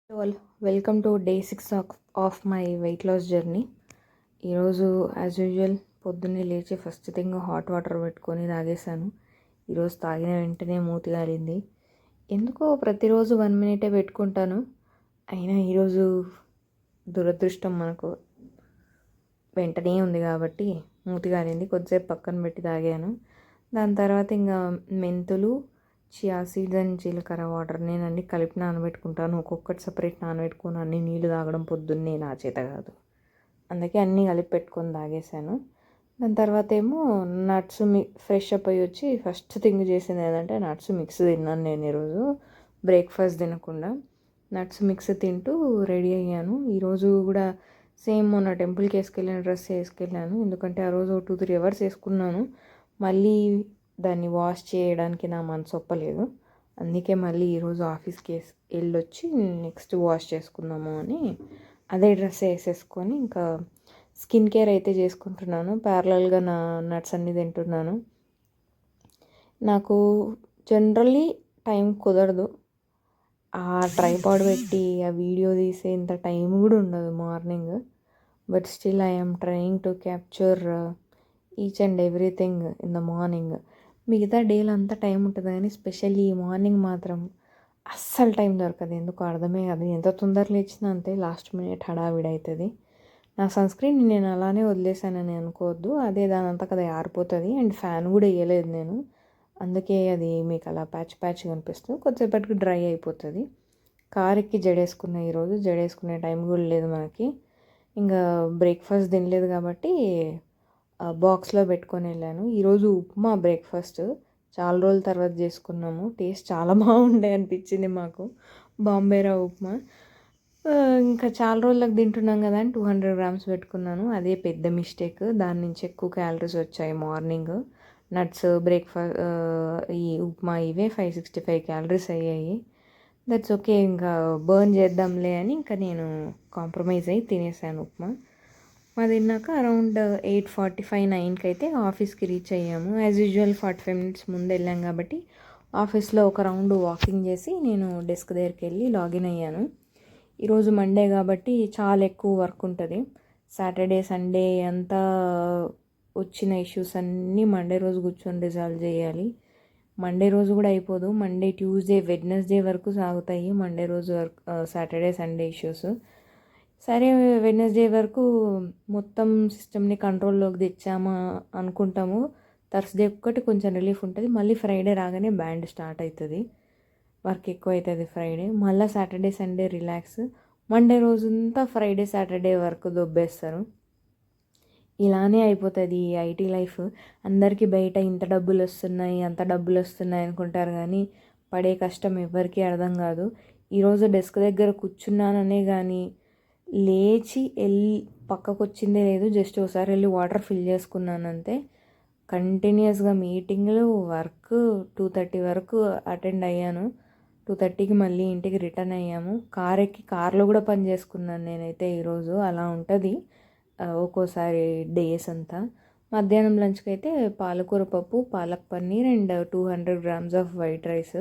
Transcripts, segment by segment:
All welcome to day 6 of my weight loss journey. ఈరోజు as usual పొద్దున్నే లేచి first thing hot water పెట్టుకొని తాగేశాను. ఈరోజు తాగిన వెంటనే మూతి కాలింది. ఎందుకో ప్రతిరోజు 1 మినిటే పెట్టుకుంటాను, అయినా ఈరోజు దురదృష్టం మనకు వెంటనే ఉంది కాబట్టి మూతి కాలింది. కొద్దిసేపు పక్కన పెట్టి తాగాను. దాని తర్వాత ఇంకా మెంతులు, చియా సీడ్స్ అండ్ జీలకర్ర వాటర్ నేను అన్ని కలిపి నానబెట్టుకుంటాను. ఒక్కొక్కటి సపరేట్ నానబెట్టుకొని అన్ని నీళ్ళు తాగడం పొద్దున్నే నా చేత కాదు, అందుకే అన్నీ కలిపి పెట్టుకొని తాగేశాను. దాని తర్వాత ఏమో నట్స్ ఫ్రెష్ అప్ అయ్యి వచ్చి ఫస్ట్ థింగ్ చేసింది ఏంటంటే నట్స్ మిక్స్ తిన్నాను. నేను ఈరోజు బ్రేక్ఫాస్ట్ తినకుండా నట్స్ మిక్స్ తింటూ రెడీ అయ్యాను. ఈరోజు కూడా సేమ్ మొన్న టెంపుల్కి వేసుకెళ్ళిన డ్రెస్ వేసుకెళ్ళాను, ఎందుకంటే ఆ రోజు 2-3 అవర్స్ వేసుకున్నాను. మళ్ళీ దాన్ని వాష్ చేయడానికి నా మనసు ఒప్పలేదు. అందుకే మళ్ళీ ఈరోజు ఆఫీస్కి వెళ్ళొచ్చి నెక్స్ట్ వాష్ చేసుకుందాము అని అదే డ్రెస్ వేసేసుకొని ఇంకా స్కిన్ కేర్ అయితే చేసుకుంటున్నాను. ప్యారలల్గా నా నట్స్ అన్నీ తింటున్నాను. నాకు జనరల్లీ టైం కుదరదు, ఆ ట్రైపాడ్ పెట్టి ఆ వీడియో తీసేంత టైం కూడా ఉండదు morning. But still I'm trying to capture each and everything in the morning. మిగతా డేలో అంతా టైం ఉంటుంది కానీ స్పెషల్లీ ఈ మార్నింగ్ మాత్రం అస్సలు టైం దొరకదు. ఎందుకు అర్థమే కాదు. ఎంత తొందరగా లేచినా అంతే, లాస్ట్ మినిట్ హడావిడి అవుతుంది. నా సన్స్క్రీన్ నేను అలానే వదిలేసానని అనుకోవద్దు, అదే దాని అంతా కదా ఆరిపోతుంది. అండ్ ఫ్యాన్ కూడా వేయలేదు నేను, అందుకే అది మీకు అలా ప్యాచ్ కనిపిస్తుంది. కొద్దిసేపటికి డ్రై అయిపోతుంది. కార్ ఎక్కి జడేసుకున్న ఈరోజు, జడేసుకునే టైం కూడా లేదు మనకి. ఇంకా బ్రేక్ఫాస్ట్ తినలేదు కాబట్టి బాక్స్లో పెట్టుకొని వెళ్ళాను. ఈరోజు ఉప్మా బ్రేక్ఫాస్ట్ చాలా రోజుల తర్వాత చేసుకున్నాము. టేస్ట్ చాలా బాగుండే అనిపించింది మాకు, బాంబే రవ్వ ఉప్మా. ఇంకా చాలా రోజులకు తింటున్నాం కదా అని 200 గ్రామ్స్ పెట్టుకున్నాను. అదే పెద్ద మిస్టేక్, దాని నుంచి ఎక్కువ క్యాలరీస్ వచ్చాయి మార్నింగ్. నట్స్ బ్రేక్ఫాస్ట్ ఈ ఉప్మా ఇవే 565 క్యాలరీస్ అయ్యాయి. దట్స్ ఓకే, ఇంకా బర్న్ చేద్దాంలే అని ఇంకా నేను కాంప్రమైజ్ అయ్యి తినేసాను ఉప్మా. అది తిన్నాక అరౌండ్ 8:45-9కి అయితే ఆఫీస్కి రీచ్ అయ్యాము. యాజ్ యూజువల్ 45 మినిట్స్ ముందు వెళ్ళాం కాబట్టి ఆఫీస్లో ఒక రౌండ్ వాకింగ్ చేసి నేను డెస్క్ దగ్గరికి వెళ్ళి లాగిన్ అయ్యాను. ఈరోజు మండే కాబట్టి చాలా ఎక్కువ వర్క్ ఉంటుంది. సాటర్డే సండే అంతా వచ్చిన ఇష్యూస్ అన్నీ మండే రోజు కూర్చొని రిజాల్వ్ చేయాలి. మండే రోజు కూడా అయిపోదు, మండే ట్యూస్డే వెడ్నెస్డే వరకు సాగుతాయి మండే రోజు వర్క్, సాటర్డే సండే ఇష్యూస్. సరే వెడ్నెస్డే వరకు మొత్తం సిస్టమ్ని కంట్రోల్లోకి తెచ్చామా అనుకుంటాము. థర్స్డే ఒక్కటి కొంచెం రిలీఫ్ ఉంటుంది, మళ్ళీ ఫ్రైడే రాగానే బ్యాండ్ స్టార్ట్ అవుతుంది, వర్క్ ఎక్కువ అవుతుంది ఫ్రైడే. మళ్ళీ సాటర్డే సండే రిలాక్స్, మండే రోజంతా ఫ్రైడే సాటర్డే వర్క్ దొబ్బేస్తారు. ఇలానే అయిపోతుంది ఈ ఐటీ లైఫ్. అందరికీ బయట ఇంత డబ్బులు వస్తున్నాయి అంత డబ్బులు వస్తున్నాయి అనుకుంటారు కానీ పడే కష్టం ఎవరికీ అర్థం కాదు. ఈరోజు డెస్క్ దగ్గర కూర్చున్నాననే కానీ లేచి వెళ్ళి పక్కకు వచ్చిందే లేదు. జస్ట్ ఒకసారి వెళ్ళి వాటర్ ఫిల్ చేసుకున్నాను అంతే. కంటిన్యూస్గా మీటింగ్లు, వర్క్ 2:30 వరకు అటెండ్ అయ్యాను. 2:30కి మళ్ళీ ఇంటికి రిటర్న్ అయ్యాము. కార్ ఎక్కి కార్లో కూడా పని చేసుకున్నాను నేనైతే ఈరోజు. అలా ఉంటుంది ఒక్కోసారి డేస్ అంతా. మధ్యాహ్నం లంచ్కి అయితే పాలకూర పప్పు, palak paneer and 200 grams off white rice.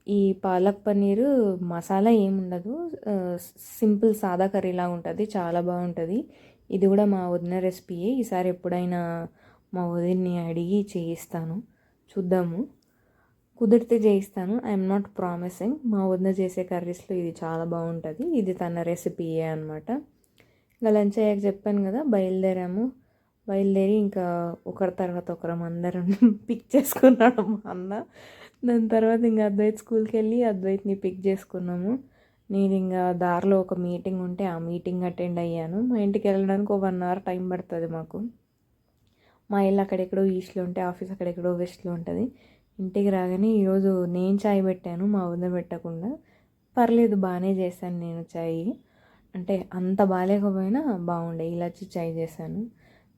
ఈ పాలక్ పన్నీరు మసాలా ఏముండదు, సింపుల్ సాదా కర్రీలా ఉంటుంది, చాలా బాగుంటుంది. ఇది కూడా మా వదిన రెసిపీయే. ఈసారి ఎప్పుడైనా మా వదిన్ని అడిగి చేయిస్తాను, చూద్దాము. కుదిరితే చేయిస్తాను, ఐఎమ్ నాట్ ప్రామిసింగ్. మా వదిన చేసే కర్రీస్లో ఇది చాలా బాగుంటుంది, ఇది తన రెసిపీయే అనమాట. ఇంకా లంచ్ అయ్యాక చెప్పాను కదా బయలుదేరి ఇంకా ఒకరి తర్వాత ఒకరం అందరం పిక్ చేసుకున్నాడు మా అన్న. దాని తర్వాత ఇంకా అద్వైత్ స్కూల్కి వెళ్ళి అద్వైత్ని పిక్ చేసుకున్నాము. నేను ఇంకా దారిలో ఒక మీటింగ్ ఉంటే ఆ మీటింగ్ అటెండ్ అయ్యాను. మా ఇంటికి వెళ్ళడానికి ఒక 1 అవర్ టైం పడుతుంది మాకు. మా ఇల్లు అక్కడెక్కడో ఈస్ట్లో ఉంటే ఆఫీస్ అక్కడెక్కడో వెస్ట్లో ఉంటుంది. ఇంటికి రాగానే ఈరోజు నేను చాయ్ పెట్టాను, మా వదిన పెట్టకుండా. పర్లేదు, బాగానే చేశాను నేను చాయ్, అంటే అంత బాగాలేకపోయినా బాగుండే ఇలాచి చాయ్ చేశాను.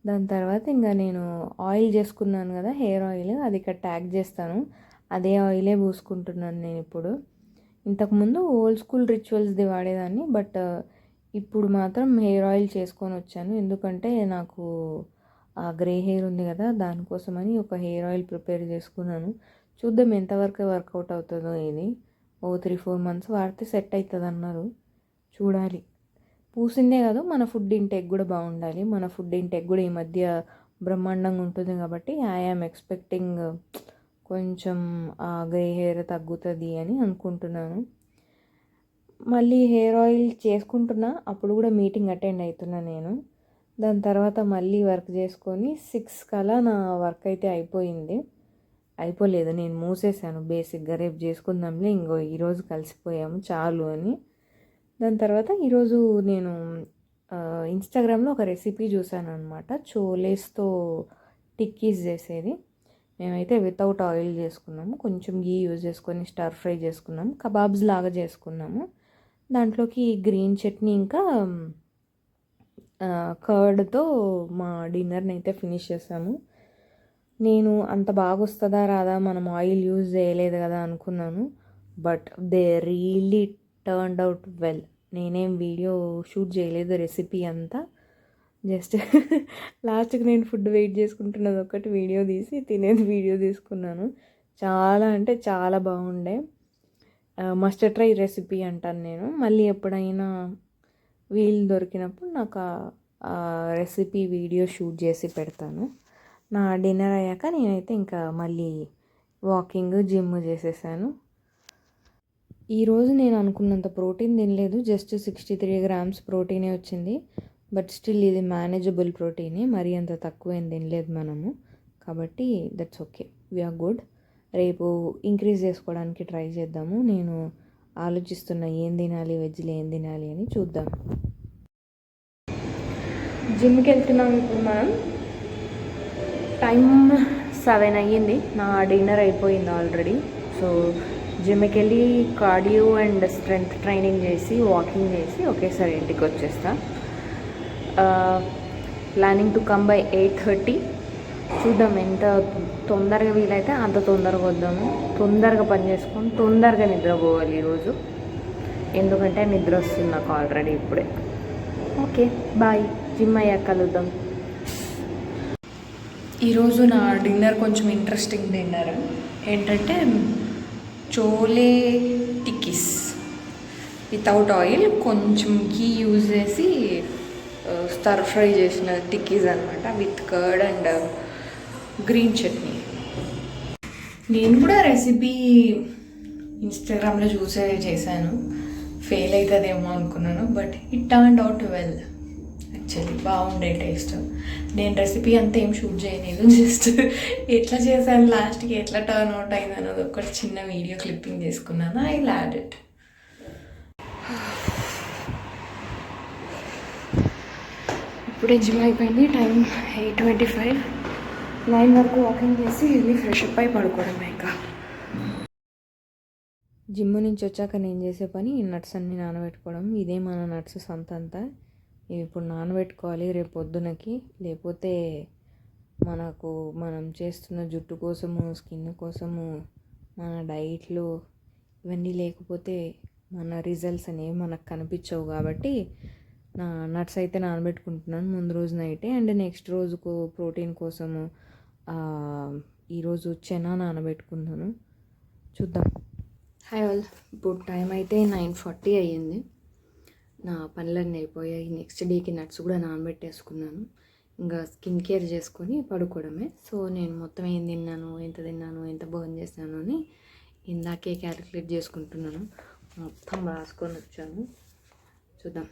దాని తర్వాత ఇంకా నేను ఆయిల్ చేసుకున్నాను కదా, హెయిర్ ఆయిల్, అది ఇక్కడ ట్యాగ్ చేస్తాను, అదే ఆయిలే పూసుకుంటున్నాను నేను ఇప్పుడు. ఇంతకుముందు ఓల్డ్ స్కూల్ రిచువల్స్ది వాడేదాన్ని, బట్ ఇప్పుడు మాత్రం హెయిర్ ఆయిల్ చేసుకొని వచ్చాను. ఎందుకంటే నాకు ఆ గ్రే హెయిర్ ఉంది కదా, దానికోసమని ఒక హెయిర్ ఆయిల్ ప్రిపేర్ చేసుకున్నాను. చూద్దాం ఎంతవరకు వర్కౌట్ అవుతుందో. ఇది 3-4 మంత్స్ వాడితే సెట్ అవుతుంది అన్నారు. చూడాలి. పూసిందే కాదు, మన ఫుడ్ ఇంటేక్ కూడా బాగుండాలి. మన ఫుడ్ ఇంటేక్ కూడా ఈ మధ్య బ్రహ్మాండంగా ఉంటుంది కాబట్టి ఐఆమ్ ఎక్స్పెక్టింగ్ కొంచెం ఆ గ్రే హెయిర్ తగ్గుతుంది అని అనుకుంటున్నాను. మళ్ళీ హెయిర్ ఆయిల్ చేసుకుంటున్నా, అప్పుడు కూడా మీటింగ్ అటెండ్ అవుతున్నా నేను. దాని తర్వాత మళ్ళీ వర్క్ చేసుకొని 6 కల్లా నా వర్క్ అయితే అయిపోలేదు, నేను మూసేసాను బేసిక్గా. రేపు చేసుకుందాంలే, ఈరోజు కలిసిపోయాము చాలు అని. దాని తర్వాత ఈరోజు నేను ఇన్స్టాగ్రామ్లో ఒక రెసిపీ చూసాను అనమాట, చోలేస్తో టిక్కీస్ చేసేది. మేమైతే వితౌట్ ఆయిల్ చేసుకున్నాము, కొంచెం గీ యూజ్ చేసుకొని స్టర్ ఫ్రై చేసుకున్నాము, కబాబ్స్ లాగా చేసుకున్నాము. దాంట్లోకి గ్రీన్ చట్నీ ఇంకా కర్డ్తో మా డిన్నర్ని అయితే ఫినిష్ చేసాము. నేను అంత బాగా వస్తుందా రాదా, మనం ఆయిల్ యూజ్ చేయలేదు కదా అనుకున్నాను, but they really turned out well. నేనేం వీడియో షూట్ చేయలేదు, రెసిపీ అంతా జస్ట్ లాస్ట్కి నేను ఫుడ్ వెయిట్ చేసుకుంటున్నది ఒకటి వీడియో తీసి, తినేది వీడియో తీసుకున్నాను. చాలా అంటే చాలా బాగుండే. మస్ట్ ట్రై రెసిపీ అంటాను నేను. మళ్ళీ ఎప్పుడైనా వీలు దొరికినప్పుడు నాకు ఆ రెసిపీ వీడియో షూట్ చేసి పెడతాను. నా డిన్నర్ అయ్యాక నేనైతే ఇంకా మళ్ళీ వాకింగ్, జిమ్ చేసేసాను. ఈరోజు నేను అనుకున్నంత ప్రోటీన్ తినలేదు, జస్ట్ 63 grams ప్రోటీనే వచ్చింది. బట్ స్టిల్ ఇది మేనేజబుల్ ప్రోటీనే, మరీ అంత తక్కువ ఏం తినలేదు మనము, కాబట్టి దట్స్ ఓకే, వీఆర్ గుడ్. రేపు ఇంక్రీజ్ చేసుకోవడానికి ట్రై చేద్దాము. నేను ఆలోచిస్తున్నా ఏం తినాలి, వెజ్లో ఏం తినాలి అని, చూద్దాం. జిమ్కి వెళ్తున్నాం ఇప్పుడు మనం. టైం 7 అయ్యింది, నా డిన్నర్ అయిపోయింది ఆల్రెడీ. సో జిమ్కి వెళ్ళి కార్డియో అండ్ స్ట్రెంగ్త్ ట్రైనింగ్ చేసి, వాకింగ్ చేసి ఒకేసారి ఇంటికి వచ్చేస్తా. Planning to come by 8:30. చూద్దాం, ఎంత తొందరగా వీలైతే అంత తొందరగా వద్దాము. తొందరగా పని చేసుకొని తొందరగా నిద్రపోవాలి ఈరోజు, ఎందుకంటే నిద్ర వస్తుంది నాకు ఆల్రెడీ ఇప్పుడే. ఓకే బాయ్, జిమ్ అయ్యాక కలుద్దాం. ఈరోజు నా డిన్నర్ కొంచెం ఇంట్రెస్టింగ్ డిన్నర్. ఏంటంటే చోలే టిక్కీస్ వితౌట్ ఆయిల్, కొంచెం ఘీ యూజ్ చేసి స్టర్ ఫ్రై చేసిన టిక్కీస్ అనమాట, with curd and green chutney. నేను కూడా రెసిపీ ఇన్స్టాగ్రామ్లో చూసే చేశాను, ఫెయిల్ అవుతుందేమో అనుకున్నాను, but it turned out well. Actually బాగుండే టేస్ట్. నేను రెసిపీ అంతా ఏం షూట్ చేయలేదు, జస్ట్ ఎట్లా చేశాను, లాస్ట్కి ఎట్లా టర్న్ అవుట్ అయింది అన్నది ఒకటి చిన్న వీడియో క్లిప్పింగ్ చేసుకున్నాను. I add it. ఇప్పుడే జిమ్ అయిపోయింది, టైం 8:25. 9 వరకు వాకింగ్ చేసి వెళ్ళి ఫ్రెష్ అప్ అయి పడుకోవడమే. ఇంకా జిమ్ నుంచి వచ్చాక నేను చేసే పని నట్స్ అన్నీ నానబెట్టుకోవడం. ఇదే మన నట్స్ సంతంతా. ఇవి ఇప్పుడు నానబెట్టుకోవాలి రేపు పొద్దునకి, లేకపోతే మనం చేస్తున్న జుట్టు కోసము, స్కిన్ కోసము, మన డైట్లు ఇవన్నీ లేకపోతే మన రిజల్ట్స్ అనేవి మనకు కనిపించవు. కాబట్టి నా నట్స్ అయితే నానబెట్టుకుంటున్నాను ముందు రోజు నైటే. అండ్ నెక్స్ట్ రోజుకు ప్రోటీన్ కోసము ఈరోజు చెనా నానబెట్టుకున్నాను. చూద్దాం. హాయ్ ఆల్, ఇప్పుడు టైం అయితే 9:40 అయ్యింది. నా పనులన్నీ అయిపోయాయి. నెక్స్ట్ డేకి నట్స్ కూడా నానబెట్టేసుకున్నాను. ఇంకా స్కిన్ కేర్ చేసుకొని పడుకోవడమే. సో నేను మొత్తం ఏం తిన్నాను, ఎంత బర్న్ చేశాను అని ఇందాకే క్యాలిక్యులేట్ చేసుకుంటున్నాను. మొత్తం రాసుకొని వచ్చాను. చూద్దాం.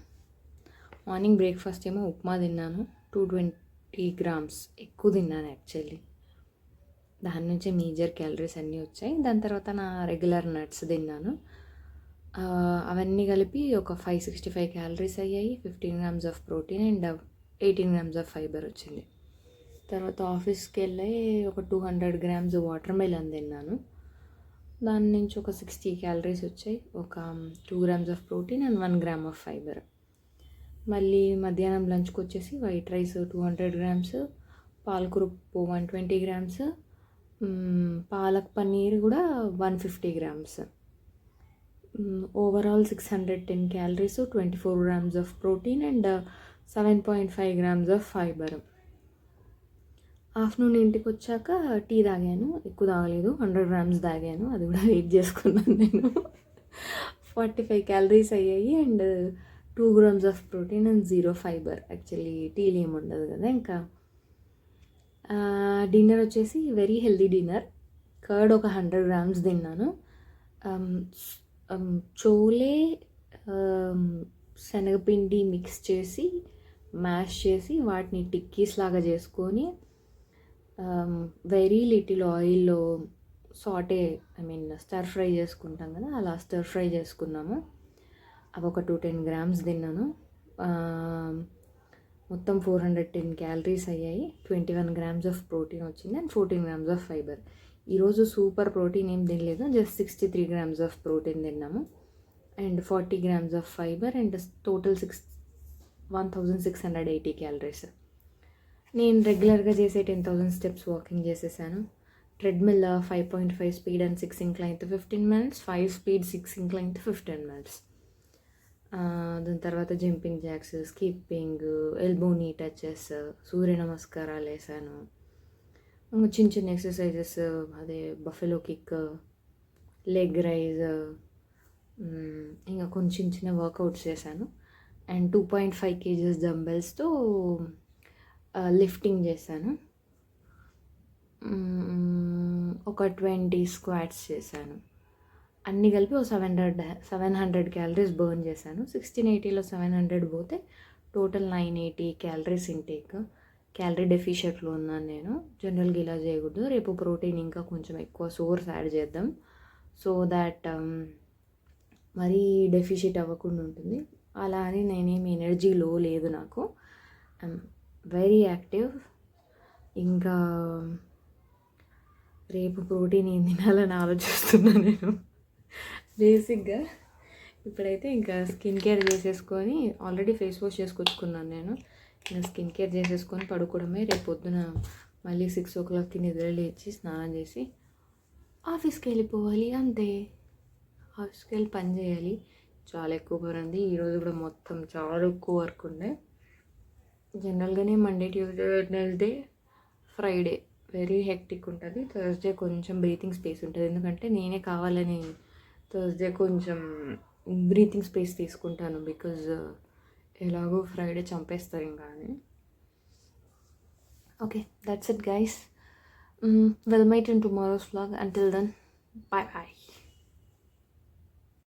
మార్నింగ్ బ్రేక్ఫాస్ట్ ఏమో ఉప్మా తిన్నాను, 220 grams ఎక్కువ తిన్నాను యాక్చువల్లీ. దాని నుంచే మేజర్ క్యాలరీస్ అన్నీ వచ్చాయి. దాని తర్వాత నా రెగ్యులర్ నట్స్ తిన్నాను, అవన్నీ కలిపి ఒక 565 calories అయ్యాయి. 15 grams of protein and 18 grams of fibre వచ్చింది. తర్వాత ఆఫీస్కి వెళ్ళి ఒక 200 grams వాటర్ మెలన్ తిన్నాను, దాని నుంచి ఒక 60 calories వచ్చాయి. ఒక 2 grams of protein and 1 gram of fibre. మళ్ళీ మధ్యాహ్నం లంచ్కి వచ్చేసి white rice 200 grams, పాలకూరప్పు 120 grams, palak paneer కూడా 150 grams. Overall 610 calories, 24 grams of protein and 7.5 grams of fibre. Afternoon ఇంటికి వచ్చాక టీ తాగాను, ఎక్కువ తాగలేదు, 100 grams తాగాను, అది కూడా వెయిట్ చేసుకున్నాను నేను. 45 calories అయ్యాయి and 2 grams of protein and 0 fibre. Actually టీలు ఏమి ఉండదు కదా. ఇంకా డిన్నర్ వచ్చేసి వెరీ హెల్దీ డిన్నర్. కర్డ్ ఒక 100 grams తిన్నాను. చోలే శనగపిండి మిక్స్ చేసి మ్యాష్ చేసి వాటిని టిక్కీస్ లాగా చేసుకొని వెరీ లిటిల్ ఆయిల్లో సాటే స్టర్ ఫ్రై చేసుకుంటాం కదా, అలా స్టర్ ఫ్రై చేసుకున్నాము. అవి ఒక 210 grams తిన్నాను. మొత్తం 410 calories అయ్యాయి. 21 grams ఆఫ్ ప్రోటీన్ వచ్చింది అండ్ 14 grams ఆఫ్ ఫైబర్. ఈరోజు సూపర్ ప్రోటీన్ ఏం తినలేదు, జస్ట్ 63 grams ఆఫ్ ప్రోటీన్ తిన్నాము and 40 grams of fibre and total 1680 calories. నేను రెగ్యులర్గా చేసే 10,000 steps వాకింగ్ చేసేసాను. Treadmill 5.5 speed and 6 incline to 15 minutes, 5 speed 6 incline to 15 minutes. దాని తర్వాత జంపింగ్ జాక్స్, స్కిప్పింగ్, ఎల్బో నీ టచెస్, సూర్య నమస్కారాలు వేసాను. చిన్న చిన్న ఎక్సర్సైజెస్, అదే బఫెలో కిక్, లెగ్ రైజ్, ఇంకా కొంచెం చిన్న వర్కౌట్స్ చేశాను. అండ్ 2.5 kgs డంబెల్స్తో లిఫ్టింగ్ చేశాను. ఒక 20 squats చేశాను. అన్నీ కలిపి ఒక 700 calories బర్న్ చేశాను. 1680లో 700 పోతే టోటల్ 980 calories ఇంటేక్. క్యాలరీ డెఫిషియెంట్లో ఉన్నాను నేను. జనరల్గా ఇలా చేయకూడదు. రేపు ప్రోటీన్ ఇంకా కొంచెం ఎక్కువ సోర్స్ యాడ్ చేద్దాం, సో దాట్ మరీ డెఫిషియెంట్ అవ్వకుండా ఉంటుంది. అలా అని నేనేమి ఎనర్జీ లో లేదు, నాకు ఐఎమ్ వెరీ యాక్టివ్. ఇంకా రేపు ప్రోటీన్ ఏం తినాలని ఆలోచిస్తున్నాను నేను బేసిక్గా. ఇప్పుడైతే ఇంకా స్కిన్ కేర్ చేసేసుకొని, ఆల్రెడీ ఫేస్ వాష్ చేసుకొచ్చుకున్నాను నేను. ఇంకా స్కిన్ కేర్ చేసేసుకొని పడుకోవడమే. రేపు పొద్దున మళ్ళీ 6 o'clockకి నిద్ర లేచి స్నానం చేసి ఆఫీస్కి వెళ్ళిపోవాలి అంతే. ఆఫీస్కి వెళ్ళి పని చేయాలి. చాలా ఎక్కువ పని ఉంది. ఈరోజు కూడా మొత్తం చాలా ఎక్కువ వర్క్ ఉండే. జనరల్గానే Monday, Tuesday, Wednesday, Friday very hectic ఉంటుంది. థర్స్డే కొంచెం బ్రీతింగ్ స్పేస్ ఉంటుంది, ఎందుకంటే నేనే కావాలని థర్స్డే కొంచెం బ్రీతింగ్ స్పేస్ తీసుకుంటాను. బికాజ్ ఎలాగో ఫ్రైడే చంపేస్తారు ఇంకా అని. Okay, that's it guys. We'll meet in tomorrow's vlog. Until then, bye bye.